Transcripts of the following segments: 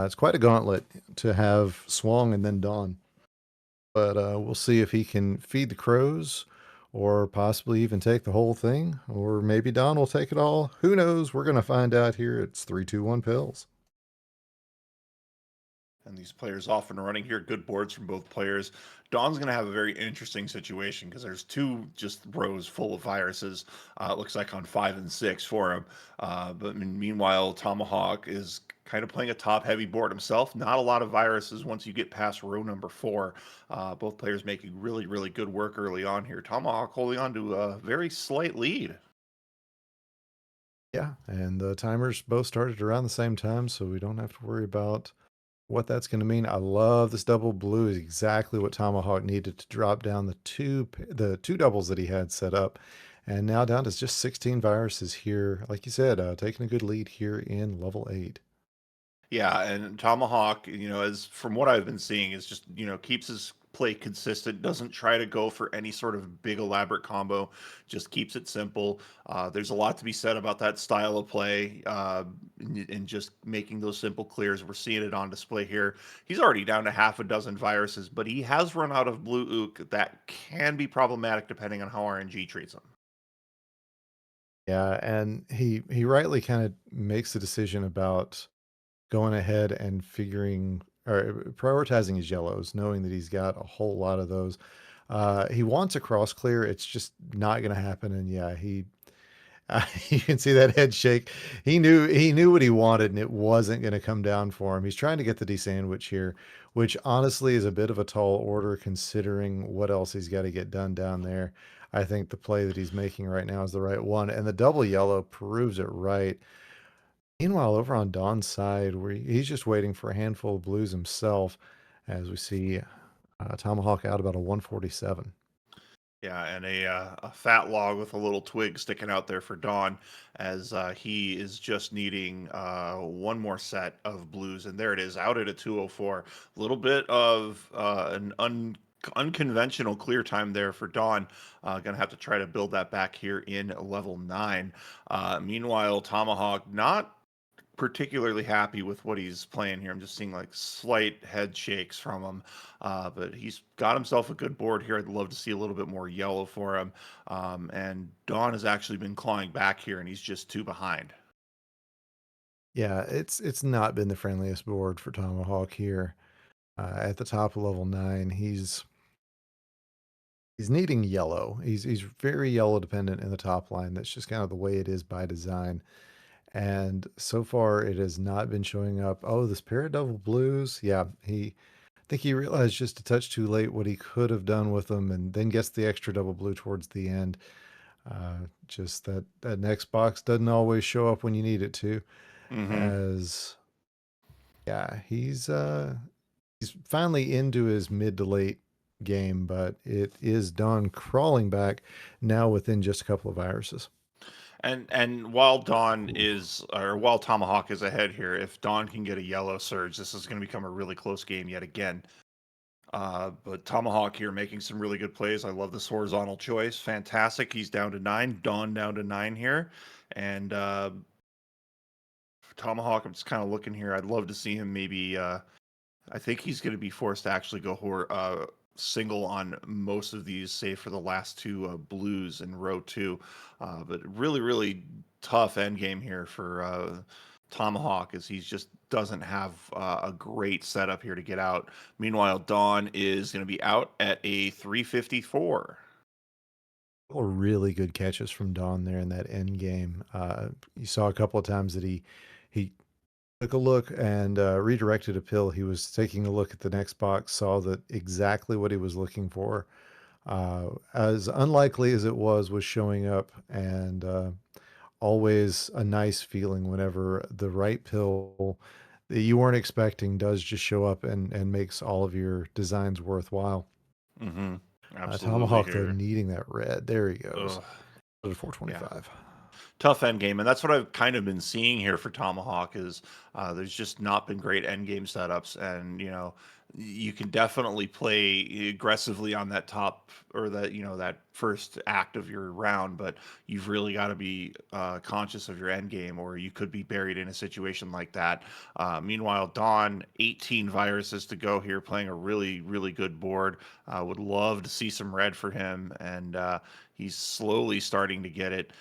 It's quite a gauntlet to have swung and then dawn, but we'll see if he can feed the crows or possibly even take the whole thing, or maybe Don will take it all. Who knows? We're going to find out here. It's 3, 2, 1 pills. And these players often running here, good boards from both players. Dawn's going to have a very interesting situation because there's two just rows full of viruses. It looks like on 5 and 6 for him. But meanwhile, Tomahawk is kind of playing a top heavy board himself. Not a lot of viruses once you get past row number 4. Both players making really, really good work early on here. Tomahawk holding on to a very slight lead. Yeah, and the timers both started around the same time, so we don't have to worry about what that's going to mean. I love this double blue is exactly what Tomahawk needed to drop down the two doubles that he had set up. And now down to just 16 viruses here. Like you said, taking a good lead here in level 8. Yeah, and Tomahawk, as from what I've been seeing, is just, keeps his play consistent, doesn't try to go for any sort of big elaborate combo, just keeps it simple. There's a lot to be said about that style of play, and just making those simple clears. We're seeing it on display here. He's already down to half a dozen viruses, but he has run out of blue ook that can be problematic depending on how RNG treats him. Yeah, and he rightly kind of makes the decision about going ahead and figuring or prioritizing his yellows, knowing that he's got a whole lot of those. He wants a cross clear. It's just not going to happen. And yeah, you can see that head shake. He knew what he wanted, and it wasn't going to come down for him. He's trying to get the D sandwich here, which honestly is a bit of a tall order considering what else he's got to get done down there. I think the play that he's making right now is the right one, and the double yellow proves it right. Meanwhile, over on Don's side, where he's just waiting for a handful of blues himself, as we see Tomahawk out about a 147. Yeah, and a fat log with a little twig sticking out there for Dawn, as he is just needing one more set of blues, and there it is, out at a 204. A little bit of unconventional clear time there for Dawn. Gonna have to try to build that back here in level 9. Meanwhile, Tomahawk not particularly happy with what he's playing here. I'm just seeing like slight head shakes from him, but he's got himself a good board here. I'd love to see a little bit more yellow for him. And Dawn has actually been clawing back here, and he's just 2 behind. Yeah, it's not been the friendliest board for Tomahawk here. At the top of level 9, he's needing yellow. He's very yellow dependent in the top line. That's just kind of the way it is by design. And so far, it has not been showing up. Oh, this pair of double blues. Yeah, I think he realized just a touch too late what he could have done with them, and then gets the extra double blue towards the end. Just that next box doesn't always show up when you need it to. Hmm. As yeah, he's finally into his mid to late game, but it is Don crawling back now within just a couple of viruses. And while Dawn is, or while Tomahawk is ahead here, if Dawn can get a yellow surge, this is going to become a really close game yet again. But Tomahawk here making some really good plays. I love this horizontal choice. Fantastic. He's down to 9. Dawn down to 9 here. And Tomahawk, I'm just kind of looking here. I'd love to see him maybe. I think he's going to be forced to actually go single on most of these, save for the last two blues in row 2. But really, really tough end game here for Tomahawk, as he just doesn't have a great setup here to get out. Meanwhile, Dawn is going to be out at a 354. Couple of really good catches from Don there in that end game. You saw a couple of times that he took a look and redirected a pill. He was taking a look at the next box, saw that exactly what he was looking for. As unlikely as it was showing up, and always a nice feeling whenever the right pill that you weren't expecting does just show up and makes all of your designs worthwhile. Mm-hmm. Absolutely Tomahawk though here. needing that red. There he goes. Ugh. To Yeah. 425. Tough end game, and that's what I've kind of been seeing here for Tomahawk is there's just not been great end game setups, and you can definitely play aggressively on that top or that that first act of your round, but you've really got to be conscious of your end game, or you could be buried in a situation like that. Meanwhile, Dawn, 18 viruses to go here, playing a really good board. Would love to see some red for him, and he's slowly starting to get it.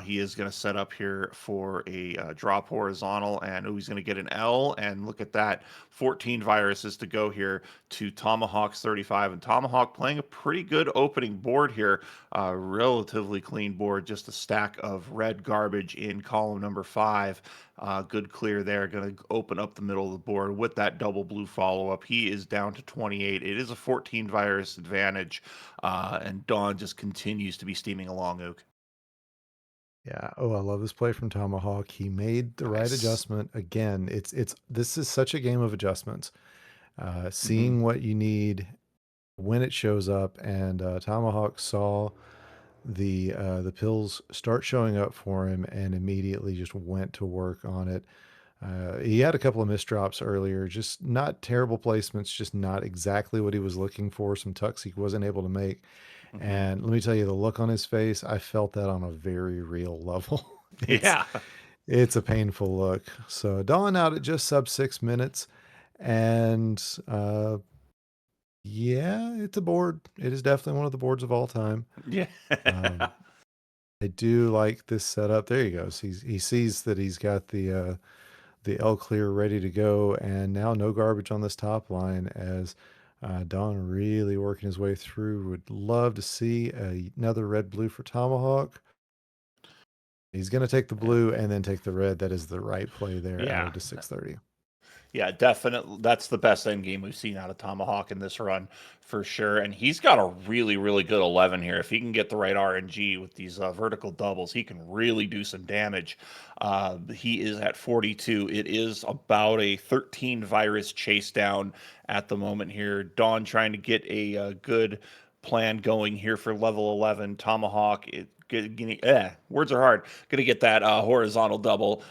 He is going to set up here for a drop horizontal, and he's going to get an L. And look at that, 14 viruses to go here to Tomahawk's 35. And Tomahawk playing a pretty good opening board here, relatively clean board, just a stack of red garbage in column number 5. Good clear there, going to open up the middle of the board with that double blue follow up. He is down to 28. It is a 14 virus advantage, and Dawn just continues to be steaming along, Oak. Yeah. Oh, I love this play from Tomahawk. He made the right Nice. adjustment. Again, it's this is such a game of adjustments. Hmm. Seeing what you need when it shows up, and Tomahawk saw the pills start showing up for him and immediately just went to work on it. He had a couple of misdrops earlier, just not terrible placements, just not exactly what he was looking for. Some tucks he wasn't able to make. Hmm. And let me tell you, the look on his face, I felt that on a very real level. it's Yeah. it's a painful look. So Dawn out at just sub 6 minutes, and yeah, it's a board. It is definitely one of the boards of all time. Yeah. Um, I do like this setup. There he goes. He sees that he's got the L clear ready to go, and now no garbage on this top line as Don really working his way through. Would love to see another red blue for Tomahawk. He's going to take the Yeah. blue and then take the red. That is the right play there out Yeah. of the 630. Yeah, definitely. That's the best end game we've seen out of Tomahawk in this run for sure. And he's got a really good 11 here. If he can get the right RNG with these vertical doubles, he can really do some damage. He is at 42. It is about a 13 virus chase down at the moment here. Dawn trying to get a good plan going here for level 11. Tomahawk, words are hard. Gonna get that horizontal double,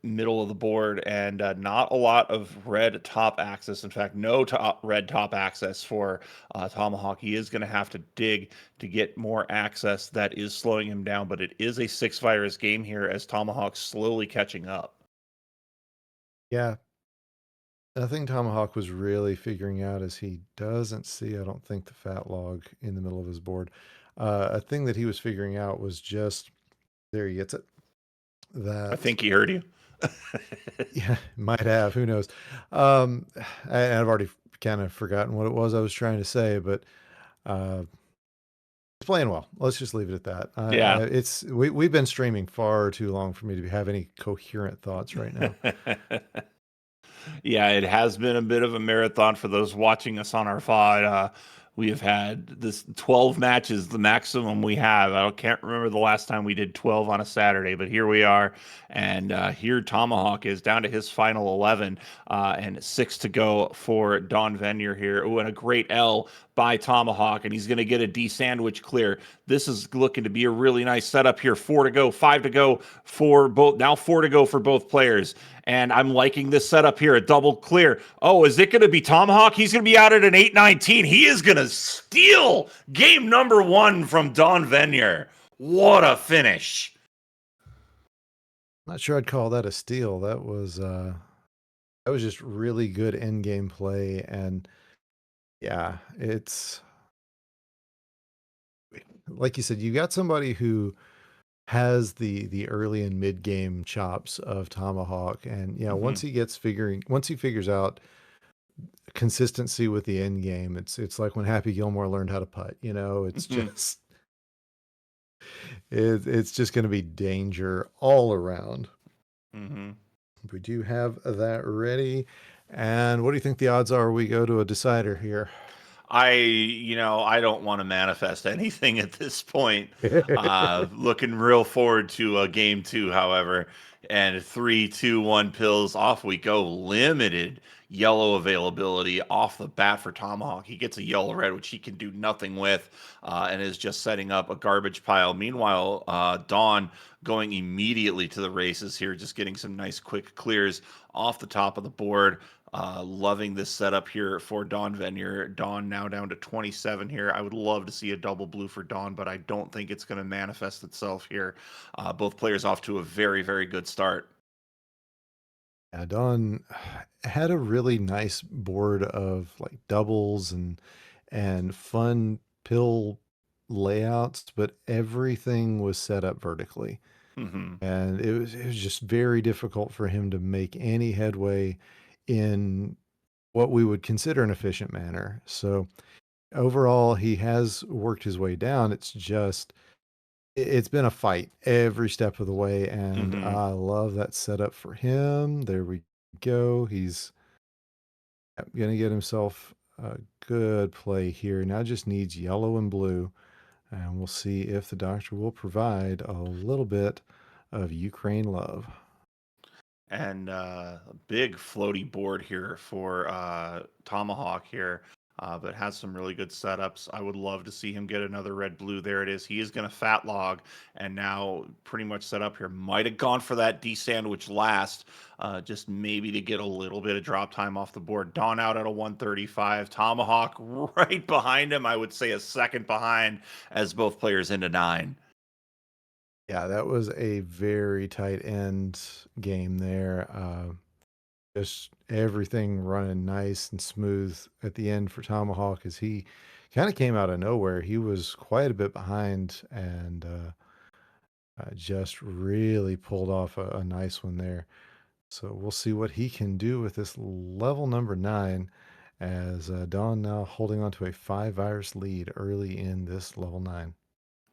middle of the board, and not a lot of red top access. In fact, no red top access for Tomahawk. He is gonna have to dig to get more access. That is slowing him down, but it is a 6 virus game here as Tomahawk's slowly catching up. Yeah, I think Tomahawk was really figuring out as he doesn't see, I don't think, the fat log in the middle of his board. A thing that he was figuring out was just there he gets it. I That think he heard you. Yeah, might have. Who knows? Um, I've already kind of forgotten what it was I was trying to say, but uh, it's playing well. Let's just leave it at that. Yeah. It's we've been streaming far too long for me to have any coherent thoughts right now. Yeah, it has been a bit of a marathon for those watching us on our VOD. We have had this 12 matches, the maximum we have. I can't remember the last time we did 12 on a Saturday, but here we are. And here Tomahawk is down to his final 11, and 6 to go for Don Venier here. Oh, and a great L by Tomahawk, and he's going to get a D sandwich clear. This is looking to be a really nice setup here. 4 to go, 5 to go for both. Now 4 to go for both players. And I'm liking this setup here, a double clear. Oh, is it going to be Tomahawk? He's going to be out at an 8-19. He is going to steal game number 1 from Don Venier. What a finish. Not sure I'd call that a steal. That was just really good end game play, and yeah, it's like you said, you got somebody who has the early and mid game chops of Tomahawk, and yeah, Mm-hmm. once he figures out consistency with the end game, it's like when Happy Gilmore learned how to putt. It's Mm-hmm. just it's just going to be danger all around. Mm-hmm. We do have that ready, and what do you think the odds are we go to a decider here? I don't want to manifest anything at this point. Looking real forward to game 2, however, and 3, 2, 1 pills off we go. Limited yellow availability off the bat for Tomahawk. He gets a yellow red, which he can do nothing with, and is just setting up a garbage pile. Meanwhile, Dawn going immediately to the races here, just getting some nice quick clears off the top of the board. Loving this setup here for Dawn Venier. Dawn now down to 27 here. I would love to see a double blue for Dawn, but I don't think it's going to manifest itself here. Both players off to a very, very good start. Yeah, Dawn had a really nice board of like doubles and fun pill layouts, but everything was set up vertically. Hmm. And it was just very difficult for him to make any headway in what we would consider an efficient manner. So overall, he has worked his way down. It's just it's been a fight every step of the way, and Hmm. I love that setup for him. There we go. He's gonna get himself a good play here. Now just needs yellow and blue, and we'll see if the doctor will provide a little bit of Ukraine love. And a big floaty board here for Tomahawk here, but has some really good setups. I would love to see him get another red blue. There it is. He is going to fat log and now pretty much set up here. Might have gone for that D sandwich last, just maybe to get a little bit of drop time off the board. Dawn out at a 135. Tomahawk right behind him. I would say a second behind as both players into nine. Yeah, that was a very tight end game there. Just everything running nice and smooth at the end for Tomahawk as he kind of came out of nowhere. He was quite a bit behind and just really pulled off a nice one there. So we'll see what he can do with this level number 9 as Don now holding on to a 5 virus lead early in this level 9.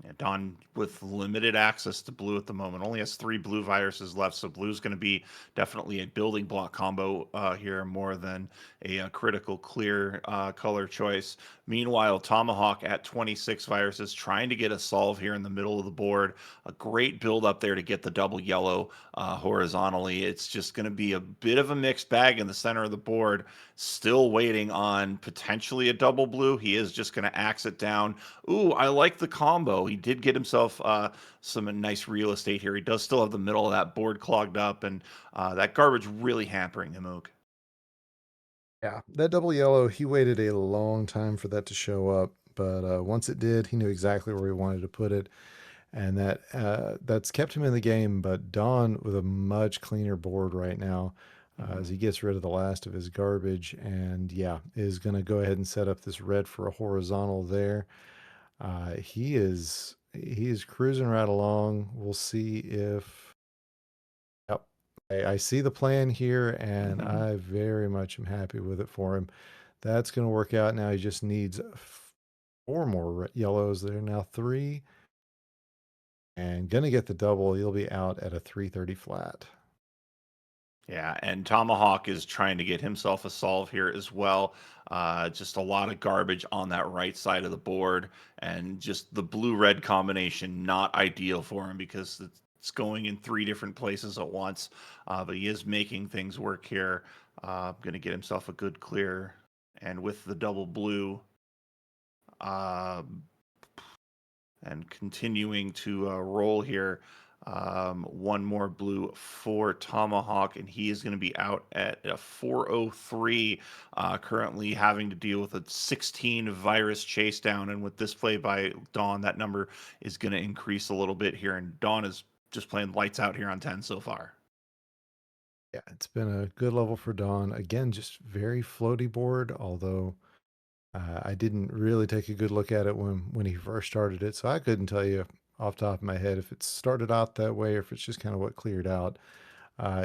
Yeah, Don with limited access to blue at the moment only has three blue viruses left, so blue's going to be definitely a building block combo here more than a critical clear color choice. Meanwhile, Tomahawk at 26 viruses trying to get a solve here in the middle of the board. A great build up there to get the double yellow horizontally. It's just going to be a bit of a mixed bag in the center of the board. Still waiting on potentially a double blue. He is just going to axe it down. Ooh, I like the combo. He did get himself some nice real estate here. He does still have the middle of that board clogged up, and that garbage really hampering him, Ook. Yeah, that double yellow, he waited a long time for that to show up, but once it did, he knew exactly where he wanted to put it, and that's kept him in the game. But Don with a much cleaner board right now, as Hmm. he gets rid of the last of his garbage, and yeah, is going to go ahead and set up this red for a horizontal there. He is cruising right along. We'll see if yep. I see the plan here, and Hmm. I very much am happy with it for him. That's going to work out now. He just needs four more yellows. There now three, and going to get the double. He'll be out at a 330 flat. Yeah, and Tomahawk is trying to get himself a solve here as well. Just a lot of garbage on that right side of the board, and just the blue-red combination not ideal for him because it's going in three different places at once. But he is making things work here. Going to get himself a good clear, and with the double blue, uh, and continuing to roll here. One more blue for Tomahawk, and he is going to be out at a 403. Currently having to deal with a 16 virus chase down, and with this play by Dawn, that number is going to increase a little bit here. And Dawn is just playing lights out here on 10 so far. Yeah, it's been a good level for Dawn. Again, just very floaty board, although I didn't really take a good look at it when he first started it, so I couldn't tell you off the top of my head if it started out that way or if it's just kind of what cleared out.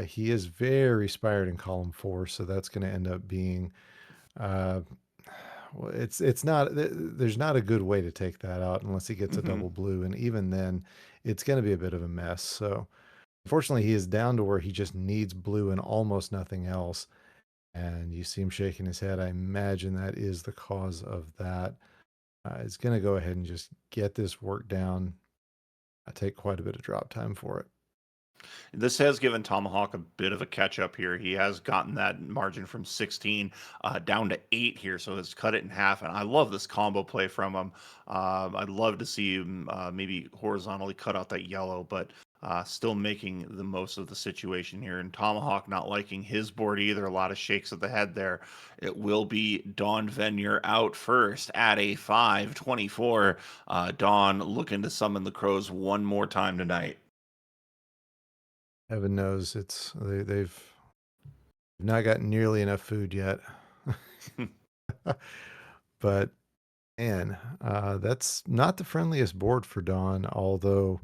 He is very spired in column 4, so that's going to end up being uh, well, it's not there's not a good way to take that out unless he gets a Hmm. double blue, and even then, it's going to be a bit of a mess. So unfortunately, he is down to where he just needs blue and almost nothing else. And you see him shaking his head. I imagine that is the cause of that. It's going to go ahead and just get this work down. I take quite a bit of drop time for it. This has given Tomahawk a bit of a catch up here. He has gotten that margin from 16 down to 8 here, so it's cut it in half. And I love this combo play from him. I'd love to see him maybe horizontally cut out that yellow, but Still making the most of the situation here. And Tomahawk not liking his board either. A lot of shakes of the head there. It will be Don Venier out first at a 5-24. Don looking to summon the Crows one more time tonight. Heaven knows they've not gotten nearly enough food yet. But man, that's not the friendliest board for Don, although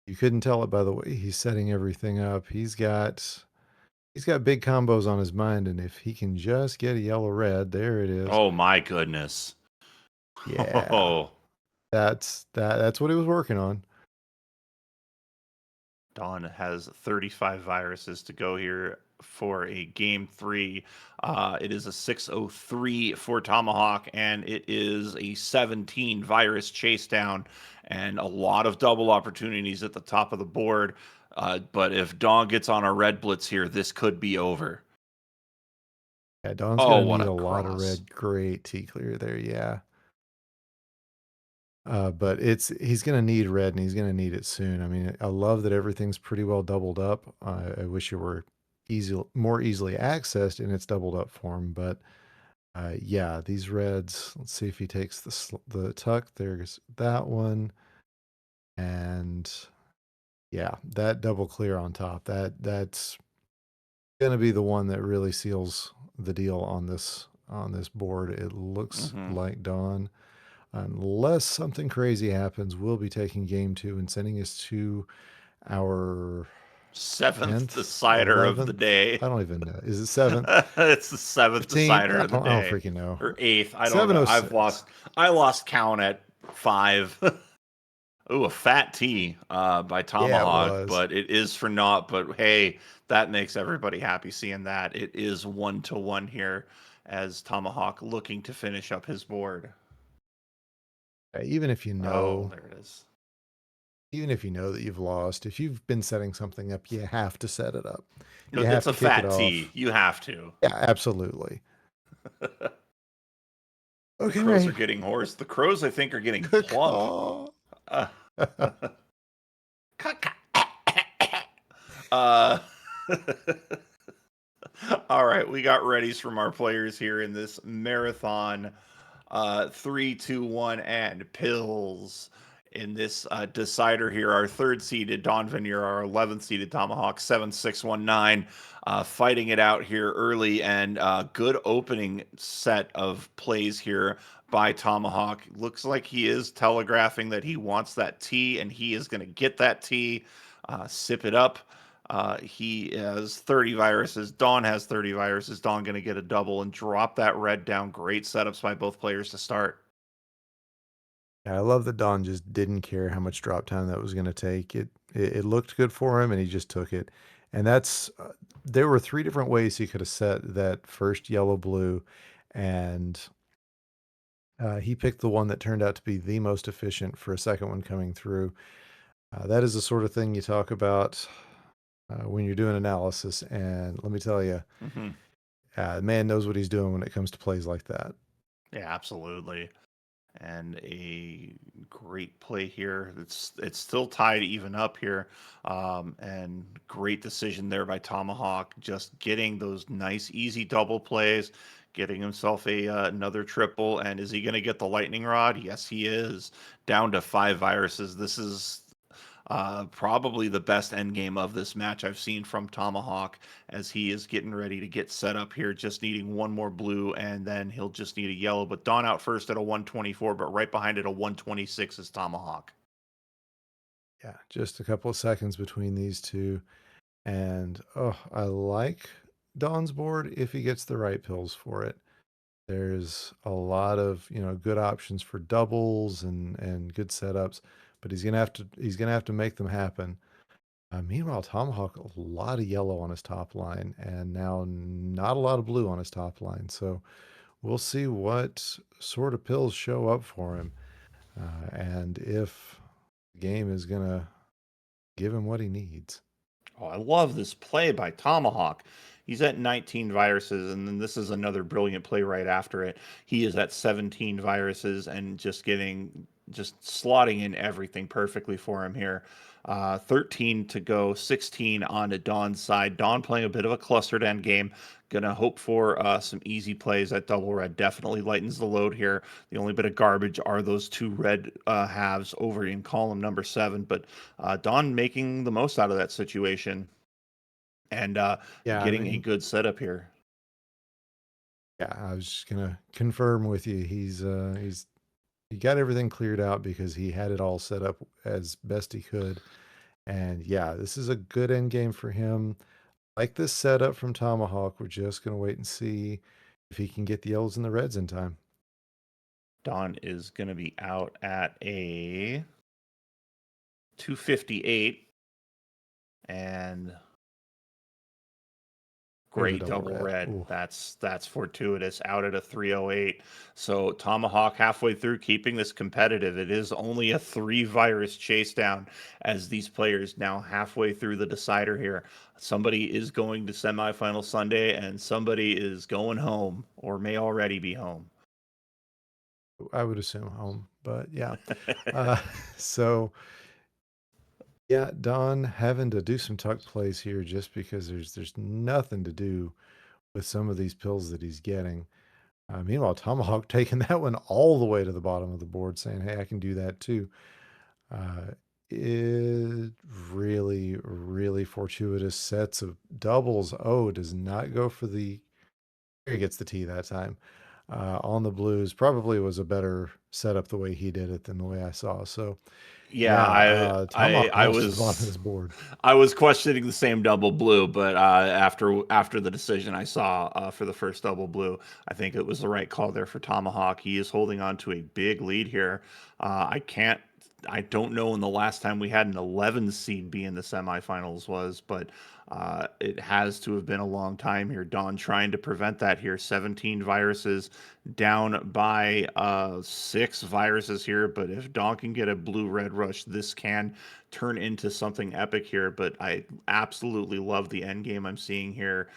you couldn't tell it by the way he's setting everything up. He's got big combos on his mind, and if he can just get a yellow red, there it is. Oh my goodness. Yeah. Oh, That's what he was working on. Dawn has 35 viruses to go here for a game three. It is a 603 for Tomahawk, and it is a 17 virus chase down, and a lot of double opportunities at the top of the board. But if Dawn gets on a red blitz here, this could be over. Yeah, Don's Oh, gonna what need a a lot of cross. red. Great T clear there, yeah. But he's gonna need red, and he's gonna need it soon. I mean, I love that everything's pretty well doubled up. I wish it were more easily accessed in its doubled up form, but yeah, these reds. Let's see if he takes the tuck. There's that one, and yeah, that double clear on top. That's gonna be the one that really seals the deal on this board. It looks Hmm. like Dawn, unless something crazy happens, we'll be taking game two and sending us to our Seventh 10th, decider of the 11th. day. I don't even know. Is it 7th, It's the seventh 15th? decider I of the don't, I don't day, freaking know. or eighth. I don't know. 706. I lost count at five. Ooh, a fat T by Yeah, it Tomahawk, was. but it is for naught. But hey, that makes everybody happy seeing that. It is 1-1 here as Tomahawk looking to finish up his board. Even if you Oh, know, there it is. even if you know that you've lost, if you've been setting something up, you have to set it up. You You know, have it's a to kick it fat T. off. You have to. Yeah, absolutely. The Crows are Okay. getting hoarse. The Crows, I think, are getting Good plump. call. Uh, uh, all right, we got readies from our players here in this marathon. 3, 2, 1, and pills in this decider here. Our third seeded Don Venier, our 11th seeded Tomahawk, 7-6-1-9, fighting it out here early, and good opening set of plays here by Tomahawk. Looks like he is telegraphing that he wants that T, and he is going to get that T. Sip it up. He has 30 viruses. Dawn has 30 viruses. Dawn going to get a double and drop that red down. Great setups by both players to start. Yeah, I love that Don just didn't care how much drop time that was going to take. It looked good for him, and he just took it. And there were three different ways he could have set that first yellow blue, and he picked the one that turned out to be the most efficient for a second one coming through. That is the sort of thing you talk about when you're doing analysis. And let me tell you, Mm-hmm. the man knows what he's doing when it comes to plays like that. Yeah, absolutely. And a great play here. It's still tied even up here, and great decision there by Tomahawk, just getting those nice easy double plays, getting himself a another triple. And is he going to get the lightning rod? Yes, he is. Down to 5 viruses. This is probably the best end game of this match I've seen from Tomahawk as he is getting ready to get set up here, just needing one more blue, and then he'll just need a yellow. But Dawn out first at a 124, but right behind it a 126 is Tomahawk. Yeah, just a couple of seconds between these two. And oh, I like Don's board if he gets the right pills for it. There's a lot of, good options for doubles and good setups, but he's gonna have to make them happen. Meanwhile, Tomahawk, a lot of yellow on his top line, and now not a lot of blue on his top line. So we'll see what sort of pills show up for him, and if the game is gonna give him what he needs. Oh, I love this play by Tomahawk. He's at 19 viruses, and then this is another brilliant play right after it. He is at 17 viruses and just getting just slotting in everything perfectly for him here. 13 to go, 16 on to Don's side. Don playing a bit of a clustered end game. Gonna hope for some easy plays at double red. Definitely lightens the load here. The only bit of garbage are those two red halves over in column number 7. But Don making the most out of that situation and Yeah, I getting a mean, good setup here. yeah, I was just gonna confirm with you. He got everything cleared out because he had it all set up as best he could. And yeah, this is a good end game for him. Like this setup from Tomahawk, we're just gonna wait and see if he can get the yellows and the reds in time. Don is going to be out at a 258 and There's a great double double red. red. Ooh, That's fortuitous. Out at a 308. So Tomahawk halfway through keeping this competitive. It is only a 3 virus chase down as these players now halfway through the decider here. Somebody is going to semifinal Sunday and somebody is going home or may already be home. I would assume home, but yeah. Uh, so yeah, Don having to do some tuck plays here just because there's nothing to do with some of these pills that he's getting. Meanwhile, Tomahawk taking that one all the way to the bottom of the board, saying, "Hey, I can do that too." Uh, it really, really fortuitous sets of doubles. Oh, does not go for the. He gets the T that time. On the blues, probably was a better setup the way he did it than the way I saw. So Yeah, yeah, Tomahawk I almost to the bottom of was this board. I was questioning the same double blue, but after the decision I saw for the first double blue, I think it was the right call there for Tomahawk. He is holding on to a big lead here. I don't know when the last time we had an 11 seed be in the semifinals was, but it has to have been a long time here. Don trying to prevent that here. 17 viruses down by 6 viruses here, but if Don can get a blue-red rush, this can turn into something epic here. But I absolutely love the end game I'm seeing here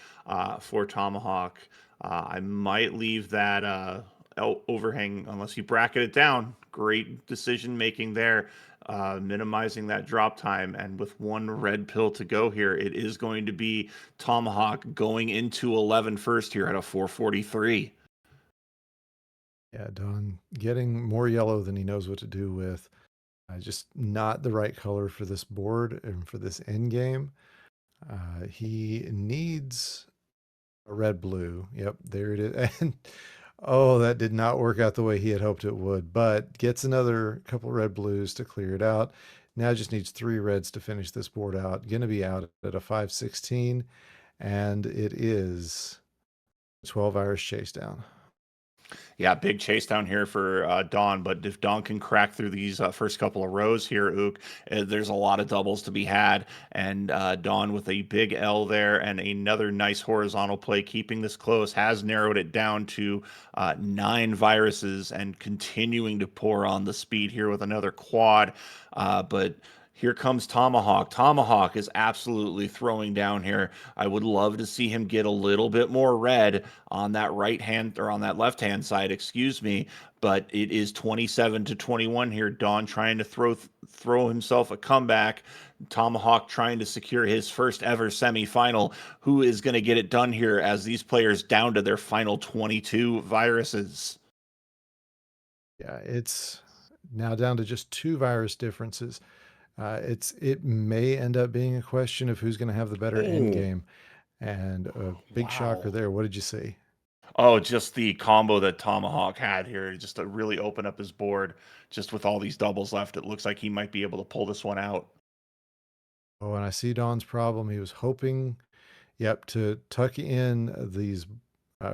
for Tomahawk. I might leave that overhang unless you bracket it down. Great decision making there, minimizing that drop time. And with one red pill to go here, it is going to be Tomahawk going into 11 first here at a 443. Yeah, Don getting more yellow than he knows what to do with. Just not the right color for this board and for this end game. He needs a red blue. Yep, there it is. And oh, that did not work out the way he had hoped it would, but gets another couple red blues to clear it out. Now just needs 3 reds to finish this board out. Going to be out at a 516, and it is 12 hours chase down. Yeah, big chase down here for Don. But if Don can crack through these first couple of rows here, Ook, there's a lot of doubles to be had. And Don with a big L there and another nice horizontal play, keeping this close, has narrowed it down to 9 viruses and continuing to pour on the speed here with another quad. But here comes Tomahawk. Tomahawk is absolutely throwing down here. I would love to see him get a little bit more red on that right hand or on that left hand side, excuse me. But it is 27 to 21 here. Don trying to throw himself a comeback. Tomahawk trying to secure his first ever semifinal. Who is going to get it done here as these players down to their final 22 viruses? Yeah, it's now down to just 2 virus differences. It may end up being a question of who's going to have the better end Oh, game. And a big shocker wow. there. What did you see? Oh, just the combo that Tomahawk had here, just to really open up his board. Just with all these doubles left, it looks like he might be able to pull this one out. Oh, and I see Don's problem. He was hoping, yep, to tuck in these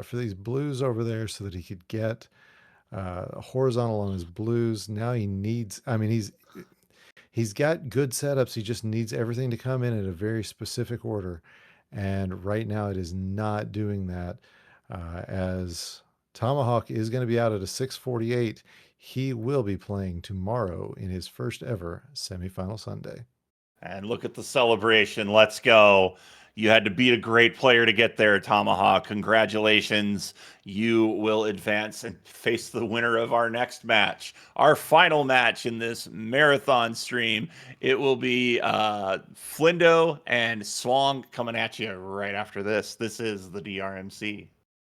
for these blues over there so that he could get horizontal on his blues. Now he needs. I mean, he's got good setups. He just needs everything to come in at a very specific order, and right now it is not doing that. As Tomahawk is going to be out at a 648, he will be playing tomorrow in his first ever semifinal Sunday. And look at the celebration. Let's go. You had to beat a great player to get there, Tomahawk. Congratulations. You will advance and face the winner of our next match, our final match in this marathon stream. It will be Flindo and Swong coming at you right after this. This is the DRMC.